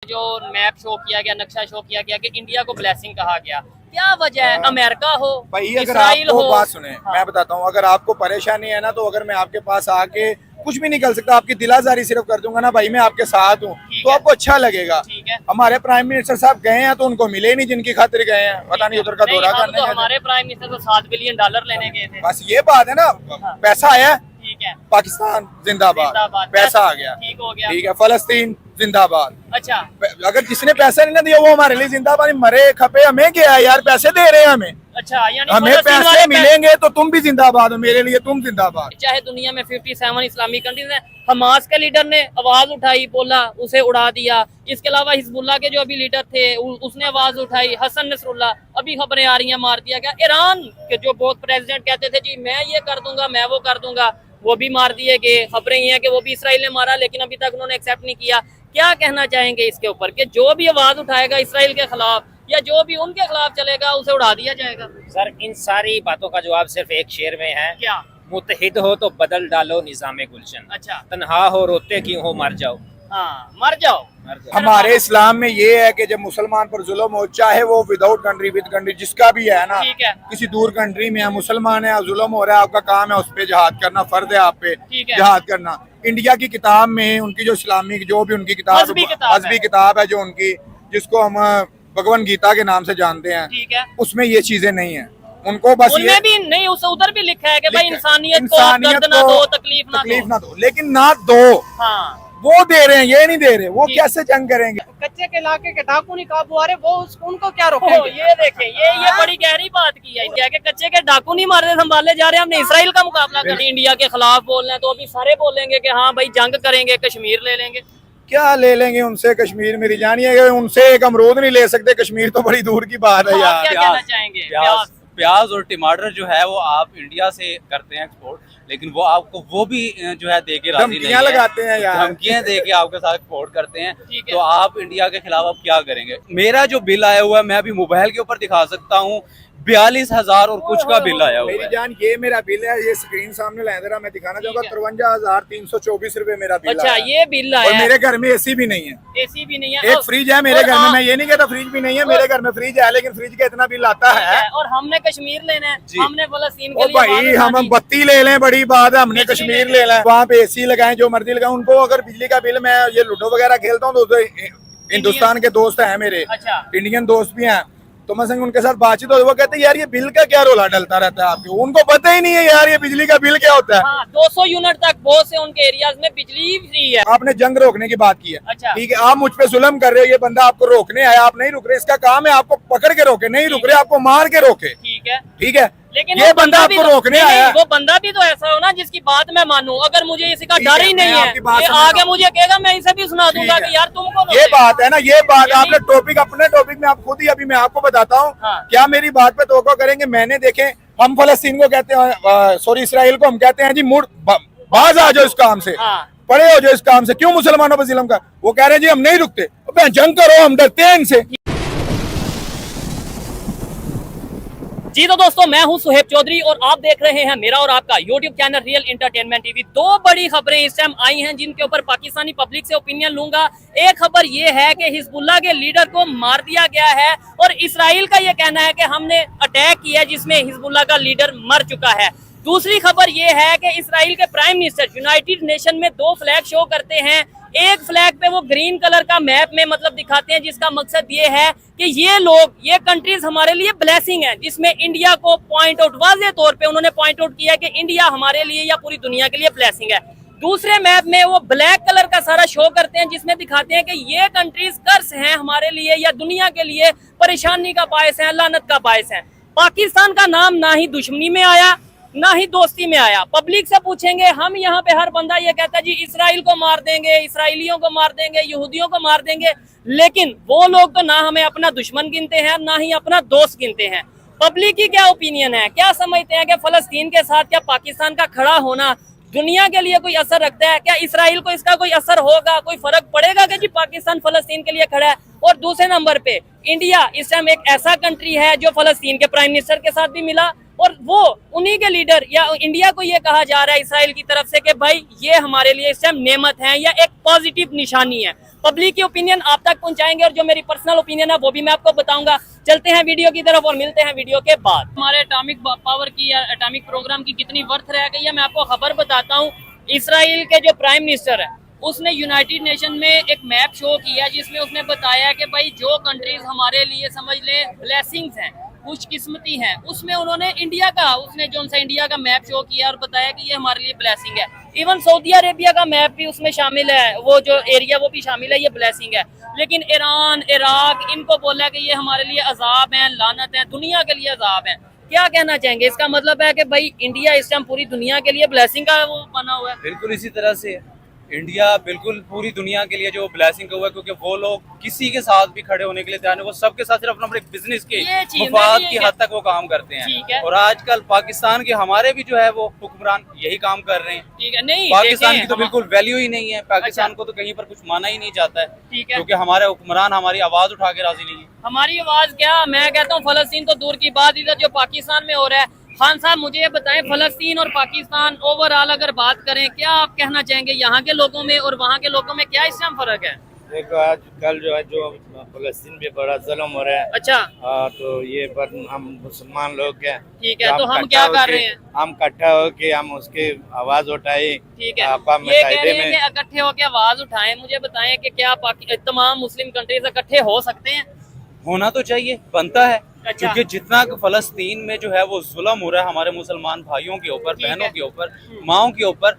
जो map show किया गया, नक्शा शो किया गया कि इंडिया को ब्लेसिंग कहा गया, क्या वजह है? अमेरिका हो, भाई अगर इसराइल आपको हो, बात सुने, हाँ। मैं बताता हूँ, अगर आपको परेशानी है ना, तो अगर मैं आपके पास आके कुछ भी निकल सकता, आपकी दिलाजारी सिर्फ कर दूंगा ना भाई, मैं आपके साथ हूँ, तो आपको अच्छा लगेगा। ठीक है। हमारे प्राइम मिनिस्टर साहब गए हैं तो उनको मिले नहीं जिनकी खातिर गए हैं, पता नहीं उधर का दौरा करने तो गए थे। हमारे प्राइम मिनिस्टर तो $7 बिलियन लेने गए थे। बस ये बात है ना, पैसा आया, ठीक है, पाकिस्तान जिंदाबाद, पैसा आ गया, ठीक हो गया। ठीक है, फलस्तीन जिंदाबाद। अच्छा, अगर जिसने पैसा नहीं ना दिया वो हमारे लिए जिंदाबाद, मरे खपे हमें क्या है यार, पैसे दे रहे हैं हमें, अच्छा, यानी हमें फलस्तीन पैसे वाले मिलेंगे तो तुम भी जिंदाबाद हो, मेरे लिए तुम जिंदाबाद। चाहे दुनिया में 57 इस्लामिक कंट्रीज हैं, हमास के लीडर ने आवाज उठाई, बोला, उसे उड़ा दिया। इसके अलावा हिजबुल्लाह के जो अभी लीडर थे उसने आवाज उठाई, हसन नसरुल्लाह, अभी खबरें आ रही हैं मार दिया गया। ईरान के जो बहुत प्रेसिडेंट कहते थे जी मैं ये कर दूंगा, मैं वो कर दूंगा, वो भी मार दिए गए। खबरें ये हैं कि वो भी इसराइल ने मारा, लेकिन अभी तक उन्होंने एक्सेप्ट नहीं किया। क्या कहना चाहेंगे इसके ऊपर कि जो भी आवाज उठाएगा इसराइल के खिलाफ या जो भी उनके खिलाफ चलेगा उसे उड़ा दिया जाएगा? सर, इन सारी बातों का जवाब सिर्फ एक शेर में है, क्या? मुत्तहिद हो तो बदल डालो निजामे गुलशन, अच्छा, तन्हा हो रोते क्यों हो मर जाओ। हाँ, मर जाओ। हमारे इस्लाम में ये है कि जब मुसलमान पर जुल्म हो, चाहे वो विदाउट कंट्री विद कंट्री जिसका भी है ना, ठीक है। किसी दूर कंट्री में है, मुसलमान है, जुल्म हो रहा है, आपका काम है उस पे जहाद करना, फर्ज है आप पे ठीक है। जहाद करना। इंडिया की किताब में उनकी जो इस्लामिक जो भी उनकी किताब मजहबी किताब है जो उनकी, जिसको हम भगवत गीता के नाम से जानते हैं, ठीक है, उसमें ये चीजें नहीं है। उनको बस ये उनमें भी नहीं, उस उधर भी लिखा है कि भाई इंसानियत को इंसानियत दर्द ना को दो, तकलीफ ना दो, लेकिन ना दो, हाँ, वो दे रहे हैं, ये नहीं दे रहे, वो कैसे जंग करेंगे? कच्चे के इलाके के डाकू नहीं काबू आ रहे, वो उनको क्या ओ, रोकेंगे? ये देखें, ये बड़ी गहरी बात की है क्या कि कच्चे के डाकू नहीं मारे संभाले जा रहे हैं। हमने इसराइल का मुकाबला कर इंडिया के खिलाफ बोल रहे हैं, तो अभी सारे बोलेंगे कि हाँ भाई जंग करेंगे, कश्मीर ले लेंगे। क्या ले लेंगे उनसे? कश्मीर मेरी जानिए, उनसे एक अमरूद नहीं ले सकते, कश्मीर तो बड़ी दूर की बात है आप यार। क्या कहना चाहेंगे? प्याज और टमाटर जो है वो आप इंडिया से करते हैं एक्सपोर्ट, लेकिन वो आपको वो भी जो है दे के राजी नहीं धमकियां है, लगाते हैं यार, धमकियां दे के आपके साथ एक्सपोर्ट करते हैं। ठीक है। तो आप इंडिया के खिलाफ आप क्या करेंगे? मेरा जो बिल आया हुआ है मैं अभी मोबाइल के ऊपर दिखा सकता हूँ, 42,000 और कुछ का बिल आया हुआ मेरी है। जान ये मेरा बिल है, ये स्क्रीन सामने लाए जरा, मैं दिखाना चाहूंगा। 53,324 रुपए मेरा बिल अच्छा, आया। ये बिल और आया है, मेरे घर में एसी भी नहीं है, एसी भी नहीं है, एक फ्रिज है मेरे घर में, मैं ये नहीं कहता फ्रिज भी नहीं है, मेरे घर में फ्रिज है, लेकिन फ्रिज का इतना बिल आता है। और हमने कश्मीर लेना है, हमने फलस्तीन के ओ लिए भाई, हम बत्ती ले लें बड़ी बात है, हमने कश्मीर ले लें, वहाँ पे एसी लगाएं, जो मर्जी लगाएं। उनको अगर बिजली का बिल, मैं ये लूडो वगैरह खेलता हूँ तो हिंदुस्तान के दोस्त हैं मेरे, अच्छा, इंडियन दोस्त भी हैं, तो मैं संग उनके साथ बातचीत हो, वो कहते हैं यार ये बिल का क्या रोला डलता रहता है आपको, उनको पता ही नहीं है यार ये बिजली का बिल क्या होता है। हाँ, 200 यूनिट तक बहुत से उनके एरियाज में बिजली फ्री है। आपने जंग रोकने की बात की है, अच्छा, ठीक है, आप मुझ पे जुल्म कर रहे हो, ये बंदा आपको रोकने आया, आप नहीं रुक रहे, इसका काम है आपको पकड़ के रोके, नहीं रुक रहे आपको मार के रोके, ठीक है, ठीक है, लेकिन ये वो बंदा भी आपको तो- रोकने नहीं, आया। वो बंदा भी तो ऐसा हो ना जिसकी बात मैं मानूं। अगर मुझे इसी का ठीक डर है, ही मैं नहीं है, आपकी बात ये समझ रहा आगे हूं। मुझे कहेगा, मैं इसे भी सुना दूंगा ठीक है। कि यार तुमको ये रोके। बात है ना, ये बात ये आपने टॉपिक, अपने टॉपिक में आप खुद ही, अभी मैं आपको बताता हूँ, हाँ। क्या मेरी बात पे तवक्को करेंगे? मैंने देखे, हम फलस्तीन को कहते हैं, सॉरी इसराइल को हम कहते हैं जी मुड़ बाज आ जाओ इस काम से, हाँ। पड़े हो जाओ इस काम से, क्यों मुसलमानों पर जुल्म कर? वो कह रहे हैं जी हम नहीं रुकते, जंग करो, हम डरते हैं इनसे। जी तो दोस्तों, मैं हूं सुहेब चौधरी और आप देख रहे हैं मेरा और आपका YouTube channel real entertainment TV. दो बड़ी खबरें इस टाइम आई हैं जिनके ऊपर पाकिस्तानी पब्लिक से ओपिनियन लूंगा। एक खबर ये है कि हिजबुल्लाह के लीडर को मार दिया गया है और इसराइल का ये कहना है कि हमने अटैक किया जिसमें हिजबुल्लाह का लीडर मर चुका है। दूसरी खबर ये है कि इसराइल के प्राइम मिनिस्टर यूनाइटेड नेशन में 2 फ्लैग शो करते हैं। एक फ्लैग पे वो ग्रीन कलर का मैप में मतलब दिखाते हैं, जिसका मकसद ये है कि ये लोग, ये कंट्रीज हमारे लिए ब्लेसिंग है, जिसमें इंडिया को पॉइंट आउट, वाज़ेह तौर पे उन्होंने पॉइंट आउट किया कि इंडिया हमारे लिए या पूरी दुनिया के लिए ब्लेसिंग है। दूसरे मैप में वो ब्लैक कलर का सारा शो करते हैं जिसमें दिखाते हैं कि ये कंट्रीज कर्ज हैं हमारे लिए या दुनिया के लिए परेशानी का बायस है, लानत का बायस है। पाकिस्तान का नाम ना ही दुश्मनी में आया ना ही दोस्ती में आया। पब्लिक से पूछेंगे, हम यहाँ पे हर बंदा ये कहता है जी इसराइल को मार देंगे, इसराइलियों को मार देंगे, यहूदियों को मार देंगे, लेकिन वो लोग तो ना हमें अपना दुश्मन गिनते हैं ना ही अपना दोस्त गिनते हैं। पब्लिक की क्या ओपिनियन है? क्या समझते हैं कि फलस्तीन के साथ क्या पाकिस्तान का खड़ा होना दुनिया के लिए कोई असर रखता है? क्या इसराइल को इसका कोई असर होगा, कोई फर्क पड़ेगा कि जी पाकिस्तान फलस्तीन के लिए खड़ा है? और दूसरे नंबर पे इंडिया इस टाइम एक ऐसा कंट्री है जो फलस्तीन के प्राइम मिनिस्टर के साथ भी मिला और वो उन्हीं के लीडर या इंडिया को ये कहा जा रहा है इसराइल की तरफ से कि भाई ये हमारे लिए इस टाइम नेमत है या एक पॉजिटिव निशानी है। पब्लिक की ओपिनियन आप तक पहुंचाएंगे और जो मेरी पर्सनल ओपिनियन है वो भी मैं आपको बताऊंगा। चलते हैं वीडियो की तरफ और मिलते हैं वीडियो के बाद। हमारे एटॉमिक पावर की या एटॉमिक प्रोग्राम की कितनी वर्थ रह गई है मैं आपको खबर बताता हूँ। इसराइल के जो प्राइम मिनिस्टर है उसने यूनाइटेड नेशन में एक मैप शो किया जिसमें उसने बताया कि भाई जो कंट्रीज हमारे लिए समझ लें ब्लेसिंग्स हैं, खुशकिस्मती हैं, उसमें उन्होंने इंडिया का उसने जो सा इंडिया का मैप शो किया और बताया कि ये हमारे लिए ब्लेसिंग है। इवन सऊदी अरेबिया का मैप भी उसमें शामिल है, वो जो एरिया वो भी शामिल है, ये ब्लेसिंग है। लेकिन ईरान, इराक, इनको बोला कि ये हमारे लिए अजाब है, लानत है, दुनिया के लिए अजाब है। क्या कहना चाहेंगे? इसका मतलब है कि भाई इंडिया इस टाइम पूरी दुनिया के लिए ब्लेसिंग का वो बना हुआ है। बिल्कुल इसी तरह से इंडिया बिल्कुल पूरी दुनिया के लिए जो ब्लेसिंग का हुआ है, क्योंकि वो लोग किसी के साथ भी खड़े होने के लिए तैयार है, वो सबके साथ सिर्फ अपने बिजनेस के मुफाद की हद तक वो काम करते हैं। और आजकल पाकिस्तान के हमारे भी जो है वो हुक्मरान यही काम कर रहे हैं। ठीक है, नहीं पाकिस्तान की तो बिल्कुल वैल्यू ही नहीं है, पाकिस्तान को तो कहीं पर कुछ माना ही नहीं जाता है, क्योंकि हमारे हुक्मरान हमारी आवाज उठा के राजी नहीं है। हमारी आवाज क्या, मैं कहता हूँ फलस्तीन तो दूर की बात, इधर जो पाकिस्तान में हो रहा है। खान साहब मुझे ये बताएं, फलस्तीन और पाकिस्तान ओवरऑल अगर बात करें, क्या आप कहना चाहेंगे यहाँ के लोगों में और वहाँ के लोगों में क्या इसमें फर्क है? देखो आजकल जो है जो फलस्तीन पे बड़ा जुल्म हो रहा है। अच्छा, तो ये पर हम मुसलमान लोग हैं, ठीक है, तो हम क्या कर रहे हैं? हम इकट्ठा होके हम उसके आवाज उठाए। ठीक है, ये कह रहे हैं कि इकट्ठे होके आवाज उठाएं। मुझे बताएं कि क्या तमाम मुस्लिम कंट्रीज इकट्ठे हो सकते हैं? होना तो चाहिए, बनता है। अच्छा। क्योंकि जितना फलस्तीन में जो है वो जुल्म हो रहा है हमारे मुसलमान भाइयों के ऊपर, बहनों के ऊपर, माओं के ऊपर,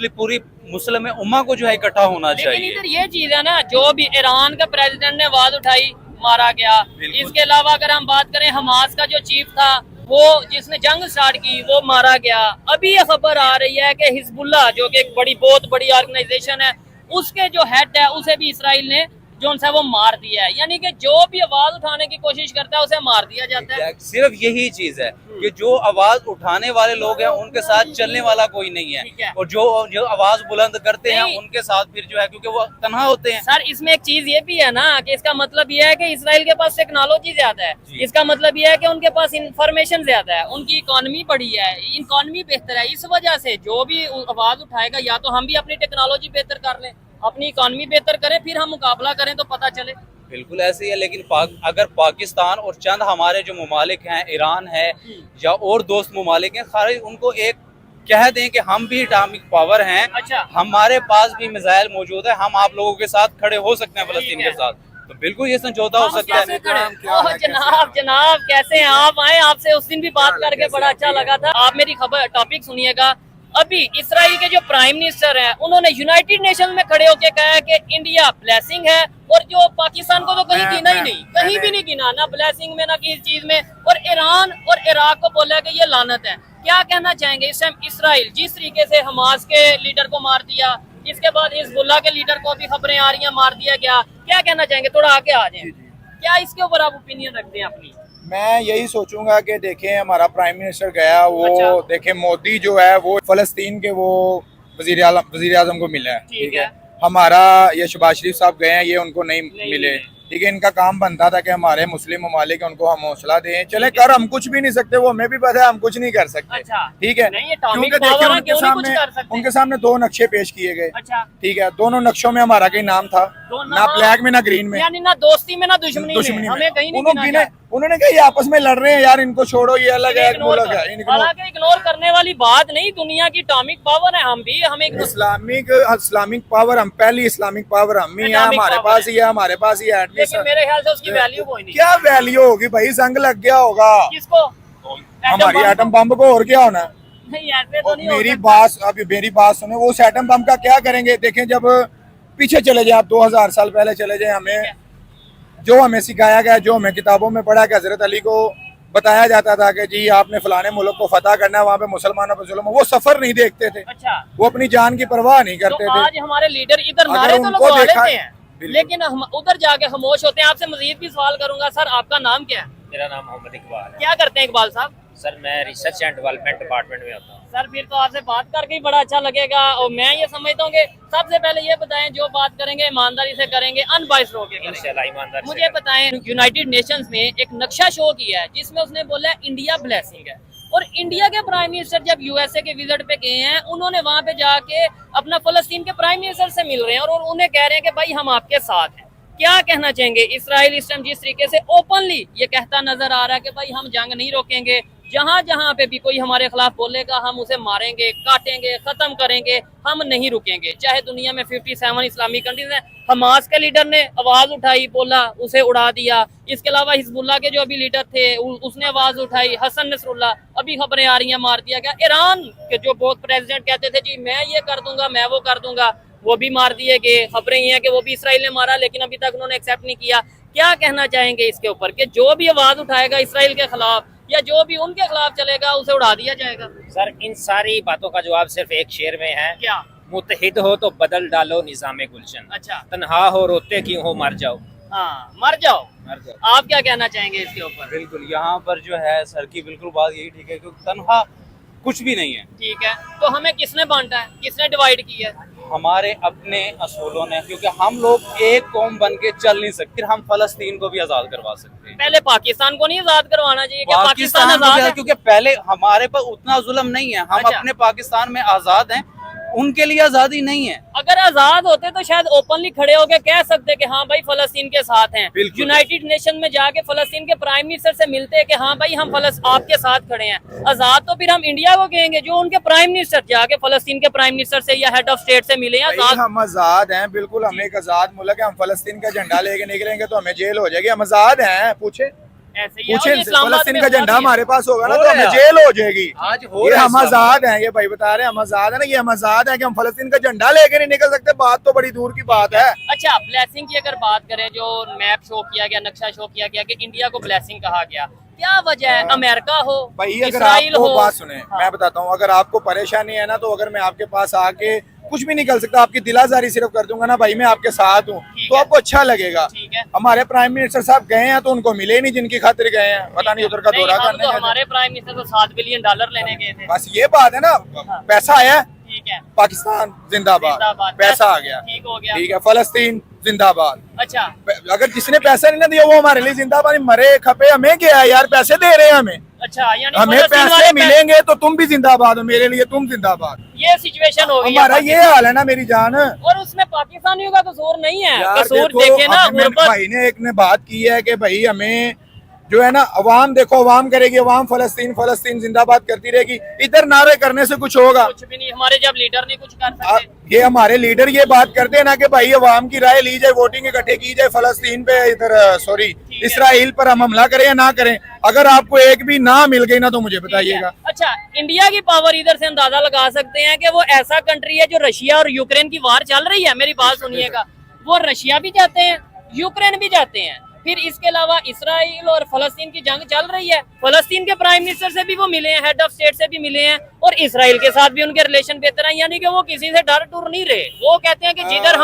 पूरी मुस्लिम उम्मा को जो है इकट्ठा होना चाहिए। लेकिन इधर ये चीज है ना, जो भी ईरान का प्रेसिडेंट ने आवाज उठाई, मारा गया। इसके अलावा अगर हम बात करें, हमास का जो चीफ था वो जिसने जंग स्टार्ट की वो मारा गया। अभी ये खबर आ रही है कि हिजबुल्लाह जो कि एक बहुत बड़ी ऑर्गेनाइजेशन है, उसके जो हेड है उसे भी इसराइल ने जो सा वो मार दिया है। यानी कि जो भी आवाज उठाने की कोशिश करता है उसे मार दिया जाता है। सिर्फ यही चीज है कि जो आवाज उठाने वाले लोग हैं उनके साथ चलने वाला कोई नहीं है, और जो आवाज बुलंद करते हैं उनके साथ फिर जो है, क्योंकि वो तन्हा होते हैं। सर इसमें एक चीज ये भी है ना कि इसका मतलब ये है कि इसराइल के पास टेक्नोलॉजी ज्यादा है, इसका मतलब ये है कि उनके पास इंफॉर्मेशन ज्यादा है, उनकी इकोनॉमी बढ़ी है, इकोनॉमी बेहतर है। इस वजह से जो भी आवाज उठाएगा, या तो हम भी अपनी टेक्नोलॉजी बेहतर कर लें, अपनी इकोनॉमी बेहतर करें, फिर हम मुकाबला करें तो पता चले। बिल्कुल ऐसे ही है। लेकिन अगर पाकिस्तान और चंद हमारे जो ममालिक हैं, ईरान है या और दोस्त ममालिक हैं, खाली उनको एक कह दें कि हम भी एटॉमिक पावर हैं, अच्छा, हमारे पास भी मिसाइल मौजूद है, हम आप लोगों के साथ खड़े हो सकते हैं फलस्तीन के साथ, तो बिल्कुल ये समझौता हो सकता है। जनाब कैसे हैं आप? आए, आपसे उस दिन भी बात करके बड़ा अच्छा लगा था। आप मेरी खबर टॉपिक सुनिएगा। अभी इसराइल के जो प्राइम मिनिस्टर हैं उन्होंने यूनाइटेड नेशन में खड़े होकर कहा है कि इंडिया ब्लेसिंग है, और जो पाकिस्तान को तो कहीं गिना ही नहीं, कहीं भी नहीं गिना, ना ब्लेसिंग में ना किसी चीज में, और ईरान और इराक को बोला कि ये लानत है। क्या कहना चाहेंगे इस टाइम इसराइल जिस तरीके से हमास के लीडर को मार दिया, इसके बाद हिजबुल्लाह के लीडर को भी खबरें आ रही हैं मार दिया गया, क्या कहना चाहेंगे? थोड़ा आगे आ जाए, क्या इसके ऊपर आप ओपिनियन रखते हैं अपनी? मैं यही सोचूंगा कि देखें हमारा प्राइम मिनिस्टर गया, वो अच्छा। देखें मोदी जो है वो फलस्तीन के वो वजीर आजम को मिला है, ठीक है। हमारा ये शहबाज शरीफ साहब गए हैं, ये उनको नहीं मिले, ठीक है। इनका काम बनता था कि हमारे मुस्लिम ममालिक उनको हम हौसला दें, चले कर हम कुछ भी नहीं सकते, वो हमें भी पता है हम कुछ नहीं कर सकते, अच्छा, ठीक है। क्योंकि देखिए उनके सामने दो नक्शे पेश किए गए, अच्छा, ठीक है। दोनों नक्शों में हमारा कहीं नाम था, ना ब्लैक में ना ग्रीन में, यानी ना दोस्ती में ना दुश्मनी में, हमें कहीं नहीं। उन्होंने कहा ये आपस में लड़ रहे हैं यार, इनको छोड़ो, ये अलग है, मुल्क है। हालांकि इग्नोर करने वाली बात नहीं, दुनिया की एटॉमिक पावर है, हम भी, हमें इस्लामिक पावर, हम पहली इस्लामिक पावर हम ही है, हमारे पास ही है, हमारे पास ही है। लेकिन मेरे ख्याल से उसकी वैल्यू कोई नहीं। क्या वैल्यू होगी भाई? संग लग गया होगा किसको? हमारी एटम बम को, और क्या होना? नहीं ऐसे तो नहीं। मेरी बात सुनो, वो एटम बम का क्या करेंगे? देखें जब पीछे चले जाए आप, 2000 साल पहले चले जाए, हमें जो हमें सिखाया गया, जो हमें किताबों में पढ़ा कि हजरत अली को बताया जाता था कि जी आपने फलाने मुल्क को फतह करना है, वहाँ पे मुसलमानों पर जुल्म, वो सफर नहीं देखते थे, अच्छा, वो अपनी जान की परवाह नहीं करते थे। आज हमारे लीडर इधर नारे तो लगवा लेते हैं, लेकिन हम उधर जाके खामोश होते हैं। आपसे मजीद भी सवाल करूंगा। सर आपका नाम क्या है? मेरा नाम मोहम्मद इकबाल है। क्या करते हैं इकबाल साहब? सर मैं रिसर्च एंड डेवलपमेंट डिपार्टमेंट में होता हूँ। सर फिर तो आपसे बात करके ही बड़ा अच्छा लगेगा, और मैं ये समझता हूँ कि सबसे पहले ये बताएं, जो बात करेंगे ईमानदारी से करेंगे, अनबाइस्ड होकर इंशाल्लाह ईमानदारी से मुझे बताएं, यूनाइटेड नेशंस में एक नक्शा शो किया है जिसमें उसने बोला इंडिया ब्लेसिंग है, और इंडिया के प्राइम मिनिस्टर जब यूएसए के विजिट पे गए हैं, उन्होंने वहां पे जाके अपना फलस्तीन के प्राइम मिनिस्टर से मिल रहे हैं और उन्हें कह रहे हैं कि भाई हम आपके साथ हैं। क्या कहना चाहेंगे? इजराइल इस टाइम जिस तरीके से ओपनली ये कहता नजर आ रहा है कि भाई हम जंग नहीं रोकेंगे, जहां जहां पे भी कोई हमारे खिलाफ बोलेगा हम उसे मारेंगे, काटेंगे, खत्म करेंगे, हम नहीं रुकेंगे। चाहे दुनिया में 57 इस्लामिक कंट्रीज हैं, हमास के लीडर ने आवाज उठाई, बोला, उसे उड़ा दिया। इसके अलावा हिजबुल्लाह के जो अभी लीडर थे उसने आवाज उठाई, हसन नसरुल्लाह, अभी खबरें आ रही हैं मार दिया गया। ईरान के जो बहुत प्रेसिडेंट कहते थे जी मैं ये कर दूंगा, मैं वो कर दूंगा, वो भी मार दिए गए। खबरें ये हैं कि वो भी इसराइल ने मारा, लेकिन अभी तक उन्होंने एक्सेप्ट नहीं किया। क्या कहना चाहेंगे इसके ऊपर कि जो भी आवाज उठाएगा इसराइल के खिलाफ या जो भी उनके खिलाफ चलेगा उसे उड़ा दिया जाएगा? सर इन सारी बातों का जवाब सिर्फ एक शेर में है, क्या? मुत्तहिद हो तो बदल डालो निजामे गुलशन, अच्छा, तन्हा हो रोते क्यों हो मर जाओ। हाँ, मर जाओ। मर जाओ। आप क्या कहना चाहेंगे इसके ऊपर? बिल्कुल, यहाँ पर जो है सर की बिल्कुल बात यही ठीक है, क्योंकि तनहा कुछ भी नहीं है। ठीक है, तो हमें किसने बांटा है, किसने डिवाइड किया है? हमारे अपने असूलों ने, क्योंकि हम लोग एक कौम बन के चल नहीं सकते। हम फलस्तीन को भी आजाद करवा सकते हैं। पहले पाकिस्तान को नहीं आजाद करवाना चाहिए? क्या पाकिस्तान पाकिस्तान आजाद है? क्योंकि पहले हमारे पर उतना जुल्म नहीं है, हम अच्छा। अपने पाकिस्तान में आजाद हैं, उनके लिए आजादी नहीं है। अगर आजाद होते तो शायद ओपनली खड़े होके कह सकते कि हाँ भाई फलस्तीन के साथ हैं। बिल्कुल। यूनाइटेड नेशन में जाके फलस्तीन के प्राइम मिनिस्टर से मिलते कि हाँ भाई हम आपके साथ खड़े हैं। आजाद तो फिर हम इंडिया को कहेंगे जो उनके प्राइम मिनिस्टर जाके फलस्तीन के प्राइम मिनिस्टर से या हेड ऑफ स्टेट से मिले। आजाद हम आजाद हैं, बिल्कुल हम एक आजाद मुल्क है। हम फलस्तीन का झंडा लेके निकलेंगे तो हमें जेल हो जाएगी। हम आजाद हैं, पूछे ऐसे ही है, और पूछे ये इस्लामाबाद फलस्तीन में का हुआ झंडा भी है। हमारे पास होगा ना हो तो रहा हमें है जेल हो जाएगी। आज हो ये रहा है हम आजाद हैं, ये भाई बता रहे हैं हम आजाद है ना, ये हम आजाद हैं कि हम फलस्तीन का झंडा लेके नहीं निकल सकते। बात तो बड़ी दूर की बात है। अच्छा, ब्लेसिंग की अगर बात करें, जो मैप शो किया गया, नक्शा शो किया गया कि इंडिया को ब्लेसिंग कहा गया, क्या वजह है? अमेरिका हो, भाई अगर इसराइल आपको हो। बात सुने, हाँ। मैं बताता हूँ, अगर आपको परेशानी है ना तो अगर मैं आपके पास आके कुछ भी निकल सकता, आपकी दिलाजारी सिर्फ कर दूंगा ना भाई मैं आपके साथ हूँ, तो आपको अच्छा लगेगा। ठीक है। हमारे प्राइम मिनिस्टर साहब गए हैं तो उनको मिले नहीं जिनकी खातिर गए हैं, पता नहीं उधर का नहीं, दौरा हम करने तो गए थे। हमारे प्राइम मिनिस्टर तो $7 बिलियन लेने गए थे। बस ये बात है ना, पैसा आया, ठीक है, पाकिस्तान जिंदाबाद, जिंदाबाद, पैसा आ गया, ठीक हो गया। ठीक है, फलस्तीन जिंदाबाद। अच्छा, अगर जिसने पैसा नहीं ना दिया वो हमारे लिए जिंदाबाद, मरे खपे हमें क्या है यार, पैसे दे रहे हैं हमें, अच्छा, यानी हमें फलस्तीन पैसे वाले मिलेंगे तो तुम भी जिंदाबाद हो, मेरे लिए तुम जिंदाबाद। ये सिचुएशन हो गई है हमारा ये हाल है ना मेरी जान। और उसमें पाकिस्तानियों का कसूर नहीं है, यार कसूर देखो, देखे ना हमें गुर्बत। भाई ने एक ने बात की है कि भाई हमें जो है ना, अवाम देखो अवाम करेगी, अवाम फलस्तीन फलस्तीन जिंदाबाद करती रहेगी, इधर नारे करने से कुछ होगा? कुछ भी नहीं, हमारे जब लीडर नहीं कुछ कर आ, सकते। ये हमारे लीडर ये बात करते हैं ना कि भाई अवाम की राय ली जाए, वोटिंग इकट्ठे की जाए, फलस्तीन पे इधर सॉरी है। इसराइल पर हम हमला करें या ना करें। अगर आपको एक भी ना मिल गई ना तो मुझे बताइएगा। अच्छा, इंडिया की पावर इधर से अंदाजा लगा सकते हैं कि वो ऐसा कंट्री है जो रशिया और यूक्रेन की वार चल रही है। मेरी बात सुनिएगा, वो रशिया भी जाते हैं, यूक्रेन भी जाते हैं, फिर इसके अलावा इसराइल और फलस्तीन की जंग चल रही है। फलस्तीन के प्राइम मिनिस्टर से भी वो मिले हैं, हेड ऑफ स्टेट से भी मिले हैं, और इसराइल के साथ भी उनके रिलेशन बेहतर हैं। यानी कि वो किसी से डर टूर नहीं रहे। वो कहते हैं कि जिधर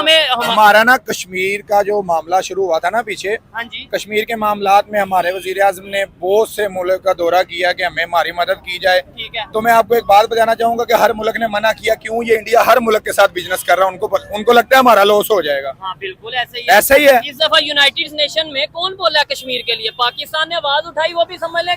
हमारा ना कश्मीर का जो मामला शुरू हुआ था ना पीछे, हाँ जी, कश्मीर के मामलात में हमारे वजीर आजम ने बहुत से मुल्क का दौरा किया कि हमें हमारी मदद की जाए। ठीक है। तो मैं आपको एक बात बताना चाहूंगा कि हर मुल्क ने मना किया। क्यों? ये इंडिया हर मुल्क के साथ बिजनेस कर रहा है, उनको लगता है हमारा लॉस हो जाएगा। हाँ बिल्कुल ऐसे ही है। ऐसा ही है। इस दफा यूनाइटेड नेशन में कौन बोला कश्मीर के लिए? पाकिस्तान ने आवाज उठाई, वो भी समझ ले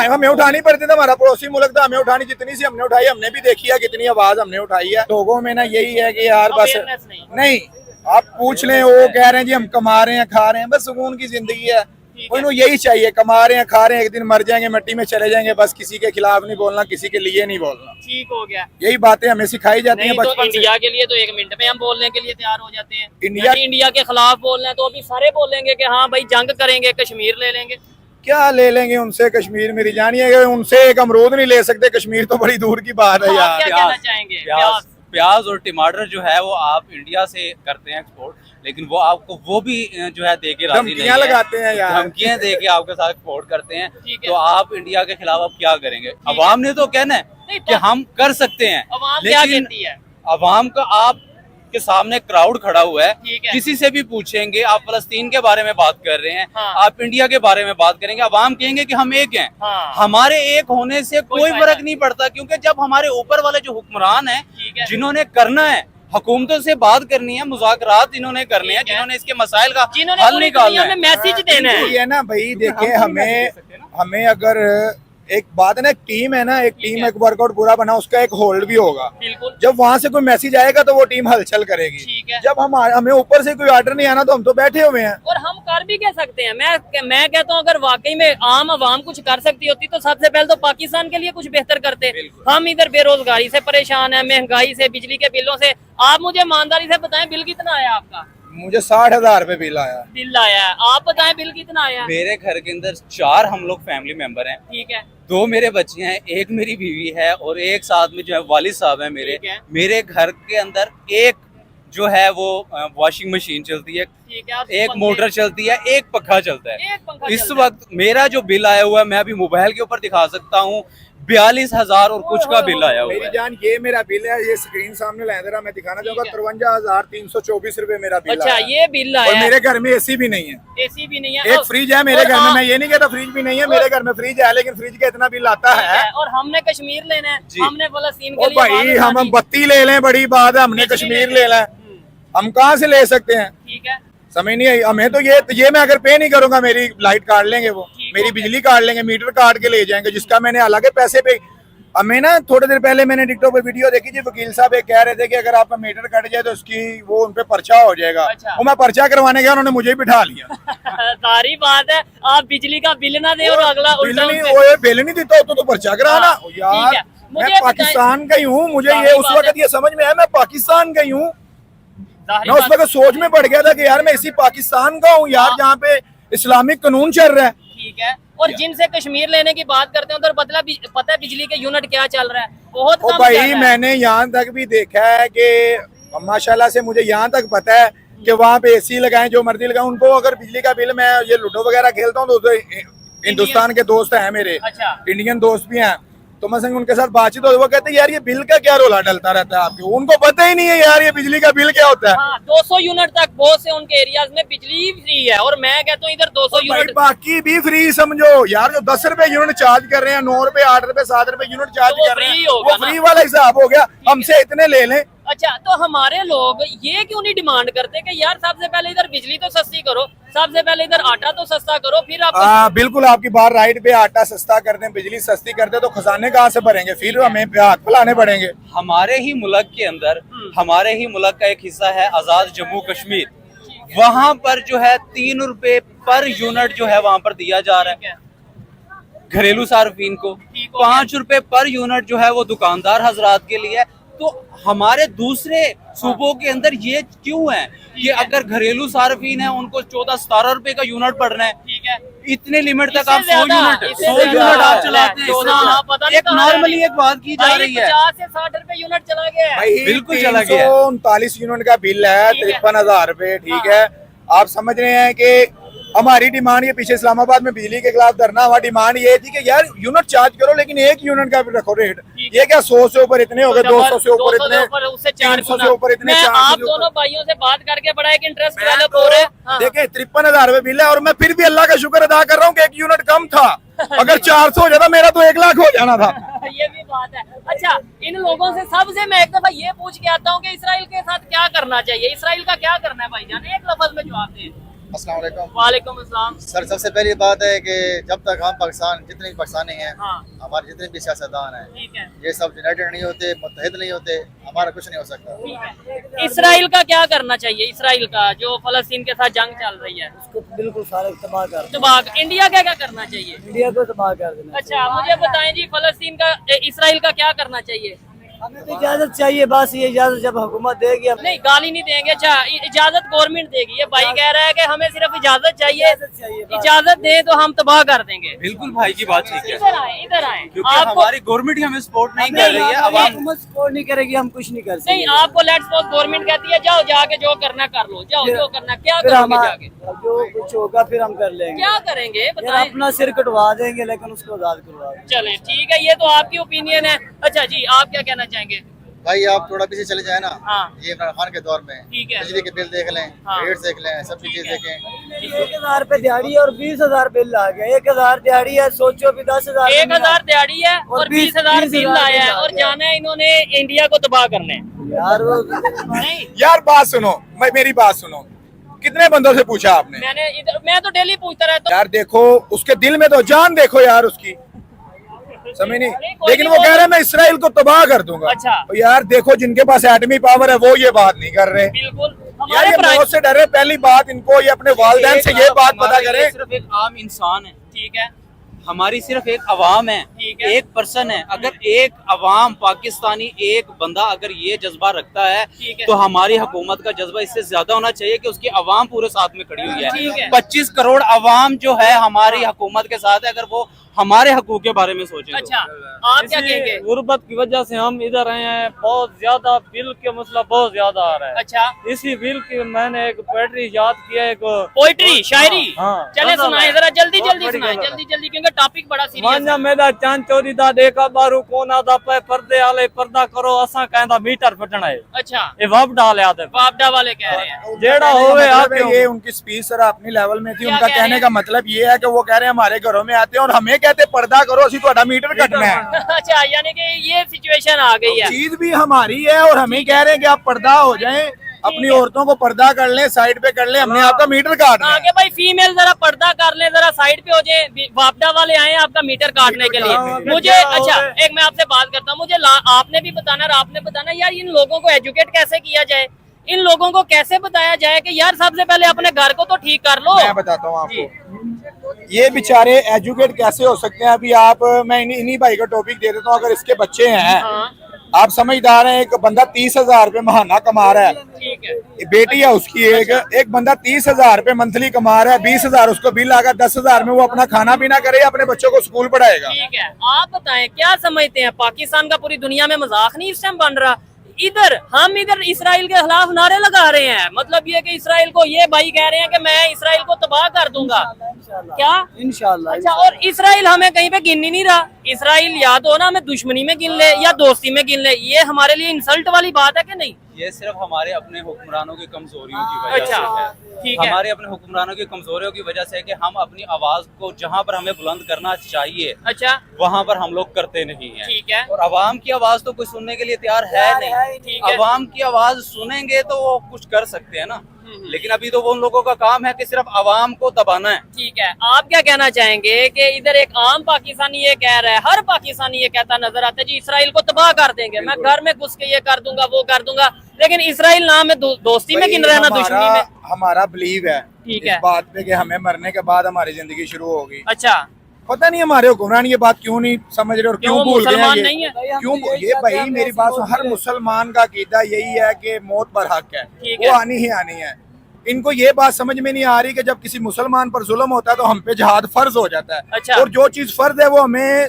हमें उठानी पड़ती थी, हमारा पड़ोसी मुल्क था, हमें उठानी जितनी सी हमने उठाई, हमने भी देखी है कितनी आवाज हमने उठाई है। लोगों में ना यही है कि यार बस Awareness नहीं, आप पूछ लें, वो कह रहे हैं जी हम कमा रहे हैं खा रहे हैं, बस सुकून की जिंदगी है, उन्हें यही चाहिए, कमा रहे हैं खा रहे हैं, एक दिन मर जाएंगे मिट्टी में चले जाएंगे, बस किसी के खिलाफ नहीं बोलना, किसी के लिए नहीं बोलना। ठीक हो गया। यही बातें हमें सिखाई जाती नहीं हैं तो बचपन से। इंडिया के लिए तो 1 मिनट में हम बोलने के लिए तैयार हो जाते हैं। इंडिया- इंडिया के खिलाफ बोलना है तो अभी सारे बोलेंगे कि हाँ भाई जंग करेंगे, कश्मीर ले लेंगे। क्या ले लेंगे उनसे कश्मीर? मेरी जानिए उनसे एक अमरूद नहीं ले सकते, कश्मीर तो बड़ी दूर की बात है आप यार। क्या कहना चाहेंगे? प्याज और टमाटर जो है वो आप इंडिया से करते हैं एक्सपोर्ट, लेकिन वो आपको वो भी जो है दे के राजी नहीं धमकियां है। लगाते हैं यार, धमकियां दे के आपके साथ एक्सपोर्ट करते हैं। ठीक है। तो आप इंडिया के खिलाफ आप क्या करेंगे? अवाम ने तो कहना है नहीं, कि हम कर सकते हैं, अवाम क्या कहती है? अवाम का आप के सामने क्राउड खड़ा हुआ है, ठीक है। किसी से भी पूछेंगे, आप फलस्तीन के बारे में बात कर रहे हैं, हाँ। आप इंडिया के बारे में बात करेंगे, अवाम कहेंगे कि हम एक हैं। हाँ। हमारे एक होने से कोई फायदा फर्क नहीं पड़ता, क्योंकि जब हमारे ऊपर वाले जो हुक्मरान हैं, ठीक है। जिन्होंने करना है, हुकूमतों से बात करनी है, मुज़ाकरात इन्होंने करने हैं, ठीक है। जिन्होंने इसके मसाइल का जिन्होंने हल पूरी निकालना दुनिया है। में मैसेज देना है। ये ना भाई देखिए, हम भी मैसेज दे सकते हैं ना। हमें अगर एक बात है ना, एक टीम है ना, एक टीम एक वर्कआउट पूरा बना, उसका एक होल्ड भी होगा। बिल्कुल। जब वहां से कोई मैसेज आएगा तो वो टीम हलचल करेगी। ठीक है। जब हमें ऊपर से कोई ऑर्डर नहीं आना तो हम तो बैठे हुए हैं। और हम कर भी कह सकते हैं। मैं कहता हूँ अगर वाकई में आम आवाम कुछ कर सकती होती तो सबसे पहले तो पाकिस्तान के लिए कुछ बेहतर करते। हम इधर बेरोजगारी से परेशान है, महंगाई से, बिजली के बिलों से। आप मुझे ईमानदारी से बताएं बिल कितना आया आपका? मुझे 60,000 रुपए बिल आया। बिल आया है। आप बताएं बिल कितना आया? मेरे घर के अंदर 4 हम लोग फैमिली मेंबर हैं। ठीक है। 2 मेरे बच्चे हैं, एक मेरी बीवी है और एक साथ में जो है वालिद साहब है मेरे। ठीक है। मेरे घर के अंदर एक जो है वो वॉशिंग मशीन चलती है, ठीक है। एक मोटर चलती है, एक पंखा चलता है। एक पंखा इस चलता है। वक्त मेरा जो बिल आया हुआ है, मैं अभी मोबाइल के ऊपर दिखा सकता हूँ, 42,000 और कुछ का बिल आया हुआ मेरी है। जान, ये मेरा बिल है, ये स्क्रीन सामने लाया जरा, मैं दिखाना चाहूंगा। 53,324 रुपए मेरा बिल अच्छा, आया। ये बिल और आया। मेरे घर में एसी भी नहीं है, एसी भी नहीं है। एक फ्रिज है मेरे घर में। मैं ये नहीं कहता फ्रिज भी नहीं है, मेरे घर में फ्रिज है, लेकिन फ्रिज का इतना बिल आता है। और हमने कश्मीर लेना है, जी। हमने फलस्तीन के ओ लिए भाई, आवाज़ हम उठानी। बत्ती ले लें बड़ी बात है, हमने बिजली कश्मीर ले ले लें, हम कहाँ से ले सकते हैं? ठीक है। समझ नहीं आई हमें तो। ये मैं अगर पे नहीं करूंगा, मेरी लाइट काट लेंगे वो, ठीक मेरी हो गया। बिजली काट लेंगे, मीटर काट के ले जाएंगे, जिसका मैंने हालांकि पैसे पे। हमें ना थोड़ी देर पहले मैंने टिकटॉक पे वीडियो देखी थी, वकील साहब एक कह रहे थे कि अगर आपका मीटर कट जाए तो उसकी वो उन पे पर्चा हो जाएगा। अच्छा। वो मैं पर्चा करवाने गया, उन्होंने मुझे ही बिठा लिया। सारी बात है, आप बिजली का बिल ना दे और अगला बिल उल्टा नहीं, उनसे- वो ये बिल नहीं देता तो पर्चा कराना। हाँ, ठीक यार है। मुझे मैं बताएं- पाकिस्तान का ही हूँ, मुझे जाहिर ये उस बात वक्त है। ये समझ में आया मैं पाकिस्तान का ही हूँ। जाहिर मैं उस बात- वक्त सोच में पड़ गया था कि यार मैं इसी पाकिस्तान का हूँ यार, जहाँ पे इस्लामिक कानून चल रहा है। ठीक है। और जिनसे कश्मीर लेने की बात करते हैं उधर पता है बिजली के यूनिट क्या चल रहा है? बहुत ओ कम चल भाई, रहा है। मैंने यहाँ तक भी देखा है कि माशाल्लाह से मुझे यहाँ तक पता है कि वहाँ पे एसी लगाएं, जो मर्जी लगाएं, उनको अगर बिजली का बिल, मैं ये लूडो वगैरह खेलता हूँ तो हिंदुस्तान के दोस्त हैं मेरे, अच्छा। इंडियन दोस्त भी हैं, तो मैं संग उनके साथ बातचीत हो, वो कहते हैं यार ये बिल का क्या रोला डलता रहता है आपको, उनको पता ही नहीं है यार ये बिजली का बिल क्या होता है। हाँ, 200 यूनिट तक बहुत से उनके एरियाज में बिजली फ्री है और मैं कहता हूँ इधर 200 भाई यूनिट। बाकी भी फ्री समझो यार, जो 10 रुपए यूनिट चार्ज कर रहे हैं, 9 रुपए, 8 रुपए, 7 रुपए यूनिट चार्ज तो वो कर रहे फ्री हैं, होगा वो ना? फ्री वाला हिसाब हो गया, हमसे इतने ले लें। अच्छा, तो हमारे लोग ये क्यों नहीं डिमांड करते कि यार सबसे पहले इधर बिजली तो सस्ती करो, सबसे पहले इधर आटा तो सस्ता करो, फिर आप बिल्कुल आपकी बात राइट पे, आटा सस्ता कर दें, बिजली सस्ती कर दें, तो खजाने कहाँ से भरेंगे? फिर हमें हाथ फैलाने पड़ेंगे। हमारे ही मुल्क के अंदर, हमारे ही मुल्क का एक हिस्सा है आजाद जम्मू कश्मीर, वहाँ पर जो है 3 रुपए पर यूनिट जो है वहाँ पर दिया जा रहा है घरेलू सार्फिन को। 5 रुपए पर यूनिट जो है वो दुकानदार हजरात के लिए है। तो हमारे दूसरे सूबों के अंदर ये क्यों है कि अगर घरेलू सार्फिन है उनको 14-17 रुपए का यूनिट पड़ना है, ठीक है। इतने लिमिट तक इससे आप 100 ज्यादा, यूनिट इससे 100 ज्यादा यूनिट आप है। चलाते हैं। 14 इतना पता नहीं एक कहाँ नॉर्मली है। एक बात की जा भाई, रही है। 50 से 60 रुपए यूनिट चला गया है। भाई बिल्कुल चला गया है। 339 यूनिट का बिल है, ठीक है। 53,000 रुपए, ठीक हाँ। है। आप समझ रहे हैं कि हमारी डिमांड, ये पीछे इस्लामाबाद में बिजली के खिलाफ धरना, हमारी डिमांड ये थी कि यार यूनिट चार्ज करो, लेकिन एक यूनिट का भी रखो रेट। ये क्या 100 से ऊपर इतने हो गए, 200 से ऊपर इतने, उससे 4 300 से ऊपर इतने, मैं 400 आप से ऊपर। दोनों भाइयों से बात करके बड़ा एक इंटरेस्ट मैं डेवलप तो हो रहा है। हाँ। देखें 53,000 रुपए बिल है, और मैं फिर भी अल्लाह का शुक्र अदा कर रहा हूँ कि एक यूनिट कम था। अगर 400 हो जाता मेरा तो 1 लाख हो जाना था। ये भी बात है। अच्छा, इन लोगों से सबसे मैं एक दफा ये पूछ के आता हूँ कि इसराइल के साथ क्या करना चाहिए, इसराइल का क्या करना है भाईजान, एक लफ्ज में जवाब दें। अस्सलाम वालेकुम। वालेकुम अस्सलाम। सर, सबसे पहली बात है कि जब तक हम पाकिस्तान, जितने भी पाकिस्तानी हैं, हाँ। हमारे जितने भी सियासतदान हैं, ठीक है। ये सब यूनाइटेड नहीं होते, मुत्तहिद नहीं होते, हमारा कुछ नहीं हो सकता। ठीक है। इसराइल का क्या करना चाहिए, इसराइल का जो फलस्तीन के साथ जंग चल रही है उसको बिल्कुल सारे तबाह कर देना। तबाह। इंडिया क्या क्या करना चाहिए? इंडिया को तबाह कर देना। अच्छा, मुझे बताएं जी, फलस्तीन का इसराइल का क्या करना चाहिए? हमें तो इजाजत चाहिए, बस ये इजाजत जब हुकूमत देगी हम नहीं, गाली नहीं देंगे। अच्छा, इजाजत गवर्नमेंट देगी। ये भाई कह रहा है कि हमें सिर्फ इजाजत चाहिए, इजाजत दे तो हम तबाह कर देंगे। बिल्कुल भाई की बात ठीक है, इधर आए, इधर आए। क्योंकि हमारी गवर्नमेंट ही हमें सपोर्ट नहीं कर रही है। अब हम हुकूमत सपोर्ट नहीं करेगी, हम कुछ नहीं कर सकते। नहीं, आपको लेट्स सपोज गवर्नमेंट कहती है जाओ जाके जो करना कर लो, जाओ जो करना, क्या फिर करोगे हमारा जाके? जो कुछ होगा फिर हम कर लेंगे। क्या करेंगे फिर बताएं। अपना सिर कटवा देंगे, लेकिन उसको आजाद करवा देंगे। चलें, ठीक है, ये तो आपकी ओपिनियन है। अच्छा जी, आप क्या कहना चाहेंगे? भाई आप थोड़ा पीछे चले जाए ना, हाँ। ये इमरान खान के दौर में ठीक है। बिजली के बिल देख लें, हाँ। रेट देख लें, सब ठीक चीजें है। देखें। 1,000 रुपए दिहाड़ी है और 20,000 बिल आ गया। 1,000 दिहाड़ी है, सोचो भी 10,000। 1,000 दिहाड़ी है और और 20,000 बिल 20,000 आया है, बिल और आ गया। जाना है इन्होंने इंडिया को तबाह करने। यार वो नहीं, यार बात सुनो, मेरी बात सुनो, कितने बंदों से पूछा आपने? मैं तो डेली पूछता रहता हूँ। यार देखो उसके दिल में तो जान देखो यार उसकी। समझ नहीं, नहीं, कोई लेकिन नहीं वो कह रहे हैं मैं इसराइल को तबाह कर दूंगा। अच्छा। तो यार देखो जिनके पास एटमी पावर है वो ये बात नहीं कर रहे बिल्कुल यार, हमारे ये प्राइम मौत से डर रहे। पहली बात इनको ये अपने वालिदैन से ये बात पता हमारे करें। सिर्फ एक आम इंसान है, ठीक है हमारी सिर्फ एक अवाम है, ठीक है। एक पर्सन है। अगर एक अवाम पाकिस्तानी एक बंदा अगर ये जज्बा रखता है ठीक है। तो हमारी हुकूमत का जज्बा इससे ज्यादा होना चाहिए कि उसकी अवाम पूरे साथ में खड़ी हुई ठीक है। है। 25 करोड़ अवाम जो है हमारी हुकूमत के साथ है, अगर वो हमारे हकूक के बारे में सोचें तो। अच्छा आप क्या कहेंगे? गुर्बत की वजह से हम इधर आए हैं, बहुत ज्यादा बिल के मसला बहुत ज्यादा आ रहा है। अच्छा इसी बिल की मैंने एक पोएट्री याद किया, एक पोइट्री शायरी हाँ। चले सुनाए जरा जल्दी बहुत जल्दी बड़ी सुनाए गजल है। जल्दी जल्दी क्योंकि टॉपिक बड़ा सीरियस मांझा है। मेरा चांद चोरी दा देखा बारू कोन आदा पे पर्दे आले पर्दा करो असा कहंदा मीटर फटना है अच्छा ये वब डाल आदे वापडा वाले कह रहे हैं जेड़ा होवे मतलब आप ये उनकी स्पीच सर अपनी लेवल में थी। क्या उनका कह रहे कहने हैं? का मतलब ये है कि वो कह रहे हैं हमारे घरों में आते हैं और हमें कहते हैं पर्दा करो, असी तो मीटर कटना है। अच्छा यानी कि ये सिचुएशन आ गई है। चीज भी हमारी है और हमें कह रहे हैं कि आप पर्दा हो जाएं, अपनी औरतों को पर्दा कर लें, साइड पे कर लें, हमने आपका मीटर काटना है। आगे भाई फीमेल जरा पर्दा कर ले, जरा साइड पे हो जाए, वापडा वाले आए हैं आपका मीटर काटने के लिए। मुझे अच्छा एक मैं आपसे बात करता हूँ, मुझे आपने भी बताना और आपने बताना यार इन लोगों को एजुकेट कैसे किया जाए, इन लोगों को कैसे बताया जाए कि यार सबसे पहले अपने घर को तो ठीक कर लो। मैं बताता हूँ आपको ये बेचारे एजुकेट कैसे हो सकते हैं। अभी आप मैं इन्हीं भाई का टॉपिक दे देता हूँ। अगर इसके बच्चे हैं, हाँ आप समझदार हैं, एक बंदा 30,000 रुपए महीना कमा रहा है, ठीक है बेटी है उसकी, एक बंदा 30,000 रुपए मंथली कमा रहा है, 20,000 उसको बिल आगा, 10,000 में वो अपना खाना पीना करे, अपने बच्चों को स्कूल पढ़ाएगा। ठीक है। आप बताएं क्या समझते हैं, पाकिस्तान का पूरी दुनिया में मजाक नहीं इस टाइम बन रहा? हम इधर इसराइल के खिलाफ नारे लगा रहे हैं, मतलब ये कि इसराइल को, ये भाई कह रहे हैं कि मैं इसराइल को तबाह कर दूंगा। क्या इंशाल्लाह अच्छा, और इसराइल हमें कहीं पे गिन ही नहीं रहा। इसराइल या तो ना हमें दुश्मनी में गिन ले या दोस्ती में गिन ले, ये हमारे लिए इंसल्ट वाली बात है कि नहीं? ये सिर्फ हमारे अपने हुक्मरानों की कमजोरियों की वजह से अच्छा, है। ठीक है। हमारे अपने हुक्मरानों की कमजोरियों की वजह से है कि हम अपनी आवाज को जहाँ पर हमें बुलंद करना चाहिए अच्छा वहाँ पर हम लोग करते नहीं हैं। ठीक है। और आवाम की आवाज तो कोई सुनने के लिए तैयार है नहीं। ठीक है। आवाम की आवाज सुनेंगे तो वो कुछ कर सकते हैं ना, लेकिन अभी तो वो उन लोगों का काम है कि सिर्फ आवाम को दबाना है। ठीक है। आप क्या कहना चाहेंगे कि इधर एक आम पाकिस्तानी ये कह रहा है, हर पाकिस्तानी ये कहता नजर आता है जी इसराइल को तबाह कर देंगे, मैं घर में घुस के ये कर दूंगा वो कर दूंगा, लेकिन इसराइल ना में दोस्ती में गिन रहा है ना दुश्मनी में। हमारा बिलीव है ठीक इस है। बात पे कि हमें मरने के बाद हमारी जिंदगी शुरू होगी। अच्छा पता नहीं हमारे हुक्मरान ये बात क्यों नहीं समझ रहे और क्यों क्यों भूल गए हैं मुसलमान ये? नहीं है? क्यों ये भाई मेरी बात सुन, हर मुसलमान का अकीदा यही है कि मौत पर हक है, ठीक वो है। आनी ही आनी है। इनको ये बात समझ में नहीं आ रही कि जब किसी मुसलमान पर जुल्म होता है तो हम पे जिहाद फर्ज हो जाता है। अच्छा। और जो चीज फर्ज है वो हमें,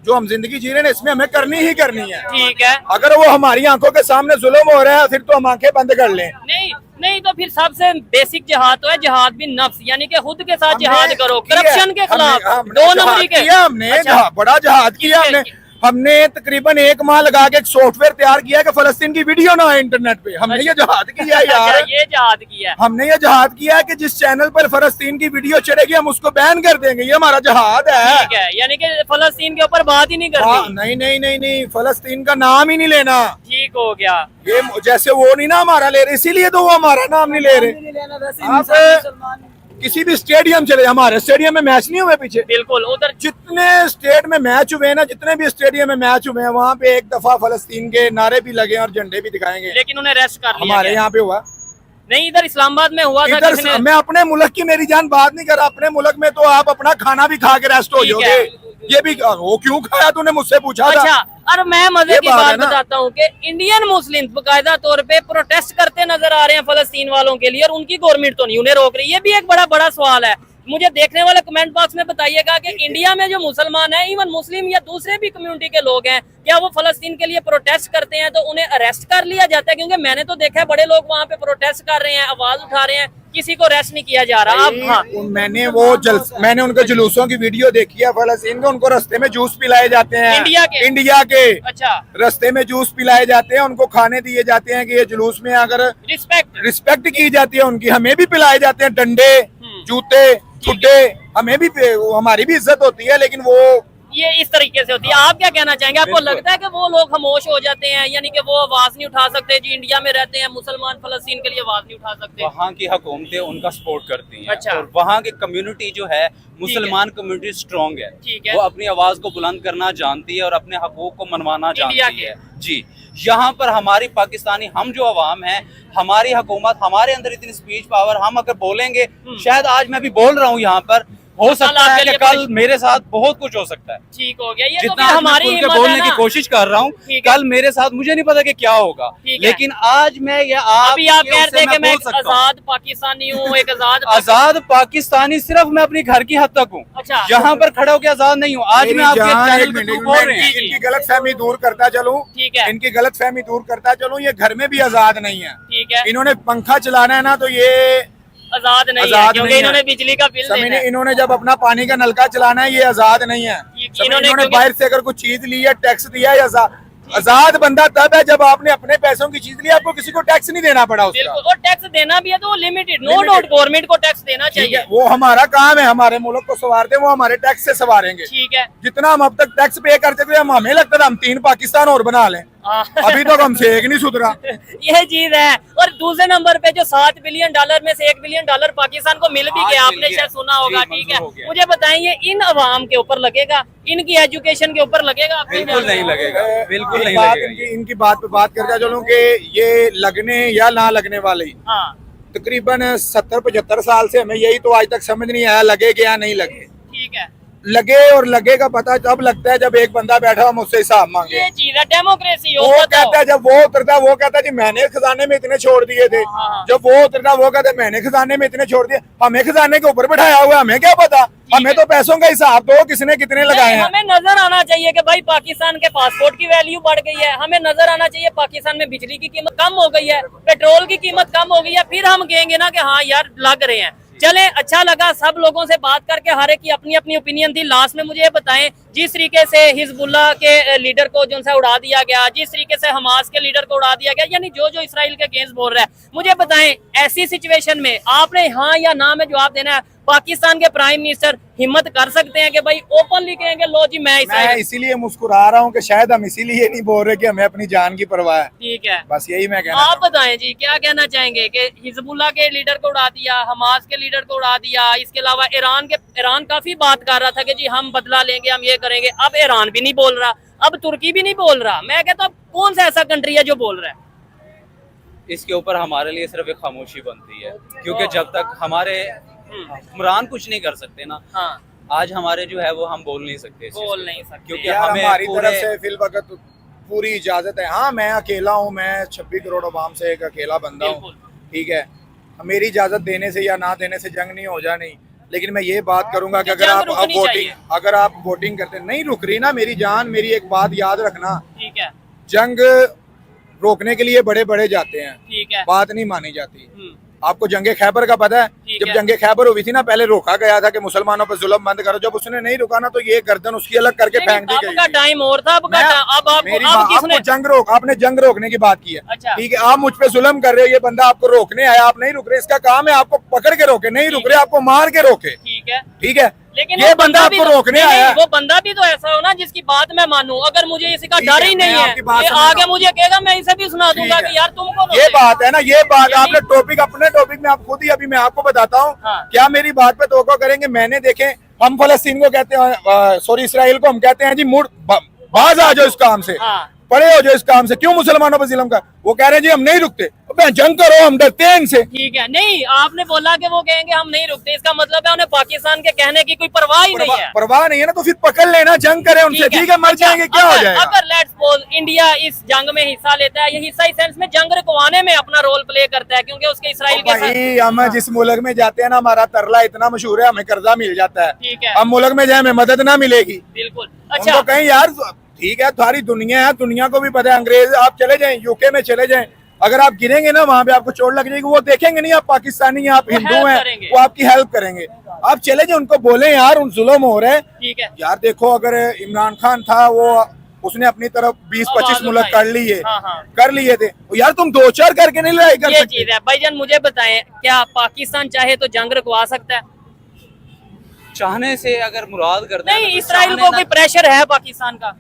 जो हम जिंदगी जी रहे हैं इसमें हमें करनी ही करनी है। ठीक है। अगर वो हमारी आंखों के सामने जुल्म हो रहा है फिर तो हम आंखें बंद कर लें। नहीं नहीं तो फिर सबसे बेसिक जिहाद तो है जिहाद भी नफ्स, यानी कि खुद के साथ हमने जिहाद करो, किया, करप्शन के खिलाफ, हमने दो जिहाद नंबरी के। किया हमने, अच्छा। बड़ा जिहाद किया ठीक है। हमने तकरीबन 1 माह लगा के एक सॉफ्टवेयर तैयार किया कि फलस्तीन की वीडियो ना आए इंटरनेट पे। हमने ये जिहाद किया यार, अच्छा, ये जिहाद किया। हमने ये जिहाद किया कि जिस चैनल पर फलस्तीन की वीडियो चढ़ेगी हम उसको बैन कर देंगे, ये हमारा जिहाद है। ठीक है, यानी कि फलस्तीन के ऊपर बात ही नहीं हाँ, करनी। नहीं नहीं नहीं नहीं, फलस्तीन का नाम ही नहीं लेना। ठीक हो गया। ये जैसे वो नहीं ना हमारा ले रहे, इसीलिए तो वो हमारा नाम नहीं ले रहे। आप किसी भी स्टेडियम चले, हमारे स्टेडियम में मैच नहीं हुए पीछे, बिल्कुल उधर जितने स्टेट में मैच हुए ना, जितने भी स्टेडियम में मैच हुए हैं वहाँ पे एक दफा फलस्तीन के नारे भी लगे और झंडे भी दिखाएंगे। लेकिन उन्हें रेस्ट कर लिया हमारे गया। यहाँ पे हुआ नहीं, इधर इस्लामाबाद में हुआ था इधर किसी ने। मैं अपने मुल्क की मेरी जान बात नहीं कर रहा, अपने मुल्क में तो आप अपना खाना भी खा के रेस्ट हो ठीक जाओगे। है। ये भी वो क्यों खाया तूने मुझसे पूछा था। अच्छा, और मैं मजे ये की बात है बात ना। बताता हूँ कि इंडियन मुस्लिम बकायदा तौर पे प्रोटेस्ट करते नजर आ रहे हैं फलस्तीन वालों के लिए, और उनकी गवर्नमेंट तो नहीं उन्हें रोक रही। ये भी एक बड़ा बड़ा सवाल है। मुझे देखने वाले कमेंट बॉक्स में बताइएगा कि इंडिया में जो मुसलमान है, इवन मुस्लिम या दूसरे भी कम्युनिटी के लोग हैं, क्या वो फलस्तीन के लिए प्रोटेस्ट करते हैं तो उन्हें अरेस्ट कर लिया जाता है? क्योंकि मैंने तो देखा है बड़े लोग वहाँ पे प्रोटेस्ट कर रहे हैं, आवाज उठा रहे हैं, किसी को अरेस्ट नहीं किया जा रहा। अब हाँ, मैंने उनके जुलूसों की वीडियो देखी है फलस्तीन के, उनको रास्ते में जूस पिलाए जाते हैं। इंडिया के अच्छा, रास्ते में जूस पिलाए जाते हैं, उनको खाने दिए जाते हैं कि ये जुलूस में अगर रिस्पेक्ट की जाती है उनकी, हमें भी पिलाए जाते हैं डंडे, जूते, ठुड्डे, हमें भी हमारी भी इज्जत होती है, लेकिन वो ये इस तरीके से होती है। आप क्या कहना चाहेंगे? आपको लगता है कि वो लोग खामोश हो जाते हैं, यानी कि वो आवाज नहीं उठा सकते? जी इंडिया में रहते हैं मुसलमान, फलस्तीन के लिए आवाज नहीं उठा सकते? वहाँ की हुकूमतें उनका सपोर्ट करती हैं। अच्छा। और वहाँ की कम्युनिटी जो है मुसलमान कम्युनिटी स्ट्रॉन्ग है। ठीक है। वो अपनी आवाज को बुलंद करना जानती है और अपने हकूक को मनवाना इंडिया जानती है। जी, यहाँ पर हमारी पाकिस्तानी हम जो अवाम है, हमारी हुकूमत, हमारे अंदर इतनी स्पीच पावर, हम अगर बोलेंगे, शायद आज मैं भी बोल रहा हूँ यहाँ पर, हो सकता है कि कल मेरे साथ बहुत कुछ हो सकता है। ठीक हो गया। ये जितना तो फिर हमारी खुल के हिम्मत है बोलने ना। की कोशिश कर रहा हूँ, कल मेरे साथ मुझे नहीं पता कि क्या होगा, ठीक है। लेकिन आज मैं या अभी आप कह रहे थे कि मैं एक आजाद पाकिस्तानी हूँ, एक आजाद पाकिस्तानी सिर्फ मैं अपनी घर की हद तक हूँ। अच्छा। यहाँ पर खड़ा होकर आजाद नहीं हूँ। आज मैं आपके चैनल पे तो बोल रहे हैं। इनकी गलत फहमी दूर करता चलूं, ठीक है। इनकी गलत फहमी दूर करता चलूं, ये घर में भी आजाद नहीं है। ठीक है। इन्होंने पंखा चलाना है ना तो ये आजाद नहीं है, आजाद क्योंकि नहीं है। इन्होंने बिजली का बिल देना है। इन्होंने जब अपना पानी का नलका चलाना है, ये आजाद नहीं है। इन्होंने इन्होंने बाहर से अगर कुछ चीज ली है, टैक्स दिया है, आजाद बंदा तब है जब आपने अपने पैसों की चीज ली, आपको किसी को टैक्स नहीं देना पड़ा उसका। बिल्कुल, और टैक्स देना भी है तो वो लिमिटेड, नो डाउट गवर्नमेंट को टैक्स देना ठीक है, चाहिए। वो हमारा काम है, हमारे मुल्क को संवारते, वो हमारे टैक्स से संवारेंगे। ठीक है। जितना हम अब तक टैक्स पे करते थे, हमें लगता था हम 3 पाकिस्तान और बना लें। हाँ। अभी तो हमसे एक नहीं सुधरा। ये चीज है। और दूसरे नंबर पे जो $7 बिलियन में से $1 बिलियन पाकिस्तान को मिल भी गया, आपने शायद सुना होगा। ठीक है, मुझे बताएं इन अवाम के ऊपर लगेगा, इनकी एजुकेशन के ऊपर लगेगा? बिल्कुल नहीं लगेगा, बिल्कुल नहीं बात लगेगा। इनकी बात पे बात करता चलूं कि ये लगने या ना लगने वाले ही हाँ। तकरीबन 70-75 साल से हमें यही तो आज तक समझ नहीं आया लगे कि या नहीं लगे। ठीक है। लगे और लगे का पता तब लगता है जब एक बंदा बैठा हो मुझसे हिसाब मांगे। ये चीज है, डेमोक्रेसी हो। वो कहता है, जब वो उतरता है वो कहता है जी मैंने खजाने में इतने छोड़ दिए थे। हाँ। जब वो उतरता है वो कहता है मैंने खजाने में इतने छोड़ दिए। हमें खजाने के ऊपर बैठाया हुआ है, हमें क्या पता? हमें तो पैसों का हिसाब दो, किसने कितने लगाए हैं। हमें नजर आना चाहिए कि भाई पाकिस्तान के पासपोर्ट की वैल्यू बढ़ गई है, हमें नजर आना चाहिए पाकिस्तान में बिजली की कीमत कम हो गई है, पेट्रोल की कीमत कम हो गई है, फिर हम कहेंगे ना कि हाँ यार लग रहे हैं। चले, अच्छा लगा सब लोगों से बात करके, हर एक की अपनी अपनी ओपिनियन थी। लास्ट में मुझे ये बताएं, जिस तरीके से हिजबुल्लाह के लीडर को जो उड़ा दिया गया, जिस तरीके से हमास के लीडर को उड़ा दिया गया, यानी जो जो इसराइल के अगेंस्ट बोल रहा है, मुझे बताएं ऐसी सिचुएशन में आपने हाँ या ना में जवाब देना है। पाकिस्तान के प्राइम मिनिस्टर हिम्मत कर सकते हैं कि भाई ओपनली कहेंगे लो जी मैं इसीलिए मुस्कुरा रहा हूँ कि शायद हम इसीलिए नहीं बोल रहे कि हमें अपनी जान की परवाह है। ठीक है, बस यही मैं कहना। आप बताएं जी क्या कहना चाहेंगे कि हिजबुल्लाह के लीडर को उड़ा दिया, हमास के लीडर को उड़ा दिया, इसके अलावा ईरान काफी बात कर रहा था कि जी हम बदला लेंगे, हम ये करेंगे। अब ईरान भी नहीं बोल रहा, अब तुर्की भी नहीं बोल रहा। मैं कहता हूँ कौन सा ऐसा कंट्री है जो बोल रहा है? इसके ऊपर हमारे लिए सिर्फ एक खामोशी बनती है, क्योंकि जब तक हमारे हुक्मरान कुछ नहीं कर सकते ना, हाँ। आज हमारे जो है वो हम बोल नहीं सकते, क्योंकि हमें हमारी तरफ से फिल वक्त पूरी इजाजत है। हाँ मैं अकेला हूँ, मैं 26 करोड़ अवाम से एक अकेला बंदा हूँ। ठीक है, मेरी इजाजत देने से या ना देने से जंग नहीं हो जानी, लेकिन मैं ये बात करूंगा कि अगर आप वोटिंग करते नहीं रुक रही ना मेरी जान, मेरी एक बात याद रखना, ठीक है, जंग रोकने के लिए बड़े बड़े जाते हैं, ठीक है, बात नहीं मानी जाती। आपको जंगे खैबर का पता है? जब जंगे खैबर हुई थी ना, पहले रोका गया था कि मुसलमानों पर जुल्म बंद करो। जब उसने नहीं रुका ना तो ये गर्दन उसकी अलग करके फेंक दी गई। आपका टाइम और था, आपको आपने जंग रोकने की बात की है। अच्छा। ठीक है, आप मुझ पे जुल्म कर रहे हो, ये बंदा आपको रोकने आया, आप नहीं रुक रहे, इसका काम है आपको पकड़ के रोके, नहीं रुक रहे आपको मार के रोके। ठीक है, ठीक है, लेकिन ये बंदा आपको रोकने आया, वो बंदा भी तो ऐसा हो ना जिसकी बात मैं मानूं। अगर मुझे इसी का डर ही नहीं है, ये आगे मुझे कहेगा, मैं इसे भी सुना दूंगा कि यार तुमको ये बात है ना, ये बात आपने टॉपिक अपने टॉपिक में आप खुद ही, अभी मैं आपको बताता हूँ। क्या मेरी बात पे तवक्को करेंगे? मैंने देखे, हम फलस्तीन को कहते हैं, सॉरी इसराइल को हम कहते हैं जी मुड़ बाज आ जाओ इस काम से, पड़े हो जो इस काम से, क्यों मुसलमानों पर जुल्म कर? वो कह रहे हैं जी हम नहीं रुकते, जंग करो, हम डरते हैं इनसे। ठीक है, नहीं आपने बोला कि वो कहेंगे हम नहीं रुकते, इसका मतलब है उन्हें पाकिस्तान के कहने की कोई परवाह ही नहीं है। परवाह नहीं है ना तो फिर पकड़ लेना, जंग करें उनसे। ठीक है, मर जाएंगे, क्या हो जाएगा? अगर लेट्स सपोज इंडिया इस जंग में हिस्सा लेता है, ये हिस्सा इस सेंस में जंग रुकवाने में अपना रोल प्ले करता है, क्योंकि उसके इसराइल के साथ हम जिस मुल्क में जाते हैं ना, हमारा तरला इतना मशहूर है, हमें कर्जा मिल जाता है। ठीक है, हम मुल्क में जाए हमें मदद ना मिलेगी। बिल्कुल। अच्छा, कहीं यार ठीक है, सारी दुनिया है, दुनिया को भी पता है। अंग्रेज आप चले जाएं, यूके में चले जाएं, अगर आप गिरेंगे ना वहां पे आपको चोट लग जाएगी, वो देखेंगे नहीं आप पाकिस्तानी हैं, आप हिंदू हैं, वो आपकी हेल्प करेंगे। आप चले जाए, उनको बोले यार उन जुल्म हो रहे हैं। ठीक है, यार देखो, अगर इमरान खान था वो उसने अपनी तरफ 20-25 मुल्क कर लिए थे, यार तुम 2-4 करके नहीं लड़ाई कर सकते। चीज है भाईजान, मुझे बताएं क्या पाकिस्तान चाहे तो जंग रुकवा सकता है? चाहने से अगर मुराद करते हैं नहीं, तो इसराइल चाहने को ना कोई प्रेशर है पाकिस्तान का?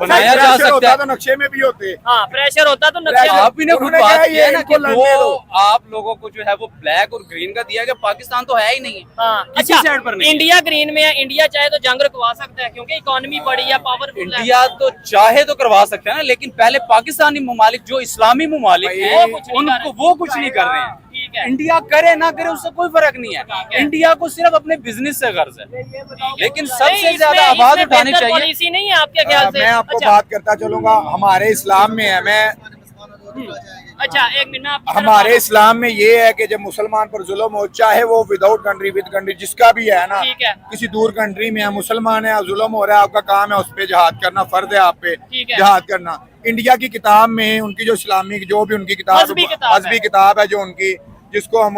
बनाया जा प्रेशर सकता होता है। तो नक्शे में भी होते। हाँ, प्रेशर होता तो नक्शे में- आप ही ने खुद उन्होंने बात कहा की है ना कि इनको लड़ने वो दो। आप लोगों को जो है वो ब्लैक और ग्रीन का दिया गया, पाकिस्तान तो है ही नहीं है। हाँ, किसी अच्छा, साइड पर नहीं है। इंडिया ग्रीन में है, इंडिया चाहे तो जंग रुकवा सकता है क्योंकि इकोनॉमी बड़ी है, पावरफुल है। इंडिया तो चाहे तो करवा सकते हैं ना, लेकिन पहले पाकिस्तानी ममालिक जो इस्लामी ममालिक भाई, हैं वो कुछ नहीं कर उनको वो कुछ नहीं कर रहे हैं। ठीक है। इंडिया करे ना करे उससे कोई फर्क नहीं है, है। इंडिया को सिर्फ अपने बिजनेस से गर्ज है, लेकिन नहीं, सबसे इसमें- ज्यादा आवाज इसमें उठानी बेहतर चाहिए। पॉलिसी नहीं है आपके ख्याल से? मैं आपको अच्छा, बात करता चलूंगा, हमारे इस्लाम में है, मैं अच्छा, एक मिनट में आपकी तरफ हमारे आता इस्लाम में ये है कि जब मुसलमान पर जुल्म हो, चाहे वो विदाउट कंट्री विद कंट्री जिसका भी है ना, ठीक है। किसी दूर कंट्री में है, मुसलमान है, जुल्म हो रहा है, आपका काम है उस पे जिहाद करना, फर्ज है आप पे ठीक है। जिहाद करना। इंडिया की किताब में उनकी जो इस्लामिक जो भी उनकी किताब मजहबी किताब मजहबी है। किताब है जो उनकी, जिसको हम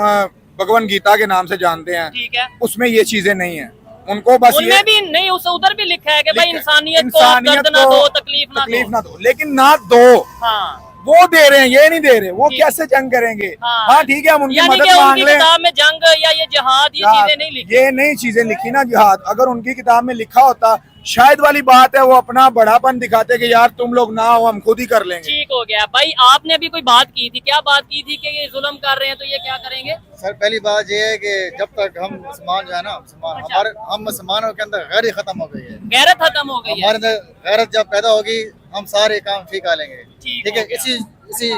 भगवत गीता के नाम से जानते हैं, ठीक है। उसमें ये चीजें नहीं है। उनको बस ये उनमें भी नहीं, उस उधर भी लिखा है कि भाई लिखा है, इंसानियत को आप दर्द ना को दो, तकलीफ ना दो। लेकिन ना दो, हाँ, वो दे रहे हैं, ये नहीं दे रहे, वो ठीक। कैसे जंग करेंगे? हाँ। हाँ ठीक है, हम उनकी यानी मदद कि मांग उनकी लें। किताब में जंग या ये जिहाद ये जिहाद, चीजें नहीं लिखी। ये नई चीजें लिखी ना जिहाद, अगर उनकी किताब में लिखा होता, शायद वाली बात है, वो अपना बड़ापन दिखाते कि यार तुम लोग ना हो, हम खुद ही कर लेंगे। ठीक हो गया भाई। आपने भी कोई बात की थी, क्या बात की थी कि ये जुल्म कर रहे हैं तो ये क्या करेंगे? सर पहली बात ये है कि जब तक हम मुसलमान जो है ना, मुसलमान अच्छा। हमारे हम मुसलमानों के अंदर गैरत खत्म हो गई है। गैरत खत्म हो गई है। हमारे अंदर गैरत जब पैदा होगी, हम सारे काम ठीक आ लेंगे। ठीक ठीक है, हो गया। इसी इसी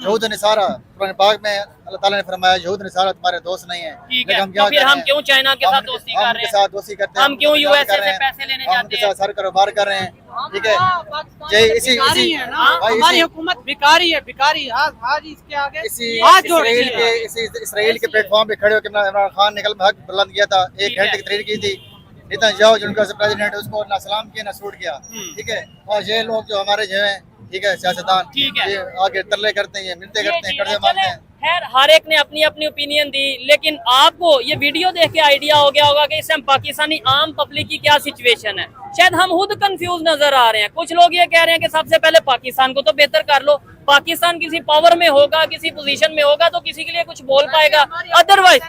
यहूद निसारा कुरान पाक में अल्लाह ताला ने फरमाया यहूद निसारा तुम्हारे दोस्त नहीं है। ठीक लेकिन है, हम क्या तो फिर कर हम रहे हैं? क्यों चाइना के हम साथ उनके- दोस्ती हम कर उनके रहे हैं? साथ दोस्ती करते हैं, हम क्यों उनके साथ यूएसए कर रहे से हैं, पैसे लेने हम जाते उनके हैं? साथ सारे कारोबार कर रहे हैं। ठीक है, पाकिस्तान जय तो इसी भिखारी इसी है ना, भाई हमारी इसी हुकूमत भिखारी है, भिखारी। आज इसके आगे इसी हाथ जोड़ इसराइल दिए। के इसी इसराइल के प्लेटफॉर्म पे खड़े होकर इमरान खान ने कल हक बुलंद किया था, ठीक 1 घंटे है। की तकरीर की थी। नेतन्याहू जो उनका प्रेसिडेंट है, उसको ना सलाम किया ना सूट किया। ठीक है, और ये लोग जो हमारे जो है, ठीक है, सियासतदान, ठीक है। ये आगे तरले करते हैं, ये मिलते ये करते हैं, चीज़ कर्जे है, मांगते चलें, हैं। खैर हर एक ने अपनी अपनी ओपिनियन दी, लेकिन आपको ये वीडियो देख के आइडिया हो गया होगा कि इस टाइम पाकिस्तानी आम पब्लिक की क्या सिचुएशन है। शायद हम खुद कंफ्यूज नजर आ रहे हैं। कुछ लोग ये कह रहे हैं कि सबसे पहले पाकिस्तान को तो बेहतर कर लो, पाकिस्तान किसी पावर में होगा, किसी पोजीशन में होगा तो किसी के लिए कुछ बोल पाएगा, अदरवाइज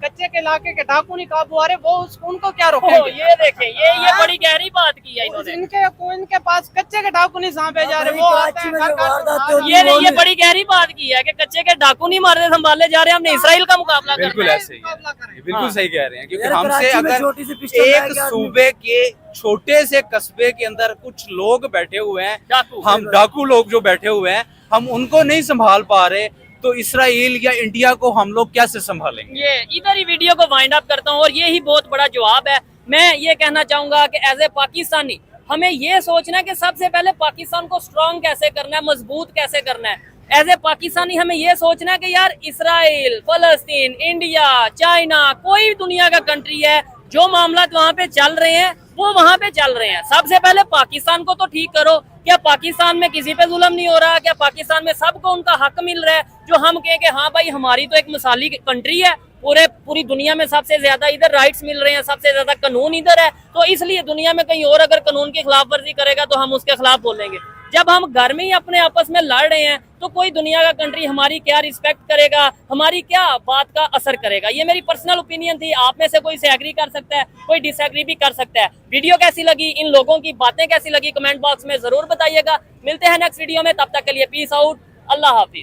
कच्चे के इलाके के डाकू नहीं काबू आ रहे, वो उनको क्या ओ, रोकेंगे? ये देखें, ये बड़ी गहरी बात की है इन्होंने। इनके पास कच्चे के डाकू नहीं सांपे जा रहे, वो आते हैं घर घर ये बड़ी गहरी बात की है कि कच्चे के डाकू नहीं मारे संभाले जा रहे हैं, हमने इसराइल का मुकाबला करना बिल्कुल है। ऐसे ही है, ये बिल्कुल हाँ। सही कह रहे हैं, क्योंकि यार, हमसे कराची में अगर छोटी सी पिस्टल बैग एक के आदमी- सूबे के छोटे से कस्बे के अंदर कुछ लोग बैठे हुए हैं, डाकू। हम डाकू लोग जो बैठे हुए हैं, हम उनको नहीं संभाल पा रहे, तो इसराइल या इंडिया को हम लोग कैसे संभालेंगे? ये इधर ही वीडियो को वाइंड अप करता हूँ और ये ही बहुत बड़ा जवाब है। मैं ये कहना चाहूंगा कि एज ए पाकिस्तानी हमें ये सोचना है कि सबसे पहले पाकिस्तान को स्ट्रांग कैसे करना है, मजबूत कैसे करना है। एज ए पाकिस्तानी हमें ये सोचना है कि यार इसराइल, फलस्तीन, इंडिया, चाइना, कोई दुनिया का कंट्री है, जो मामला वहाँ पे चल रहे हैं वो वहाँ पे चल रहे हैं। सबसे पहले पाकिस्तान को तो ठीक करो। क्या पाकिस्तान में किसी पे जुल्म नहीं हो रहा? क्या पाकिस्तान में सबको उनका हक मिल रहा है? जो हम कहें कि हाँ भाई हमारी तो एक मिसाली कंट्री है, पूरी दुनिया में सबसे ज्यादा इधर राइट्स मिल रहे हैं, सबसे ज्यादा कानून इधर है, तो इसलिए दुनिया में कहीं और अगर कानून की खिलाफ वर्जी करेगा तो हम उसके खिलाफ बोलेंगे। जब हम घर में ही अपने आपस में लड़ रहे हैं तो कोई दुनिया का कंट्री हमारी क्या रिस्पेक्ट करेगा, हमारी क्या बात का असर करेगा? ये मेरी पर्सनल ओपिनियन थी। आप में से कोई से एग्री कर सकता है, कोई डिसएग्री भी कर सकता है। वीडियो कैसी लगी, इन लोगों की बातें कैसी लगी, कमेंट बॉक्स में जरूर बताइएगा। मिलते हैं नेक्स्ट वीडियो में, तब तक के लिए पीस आउट, अल्लाह हाफिज।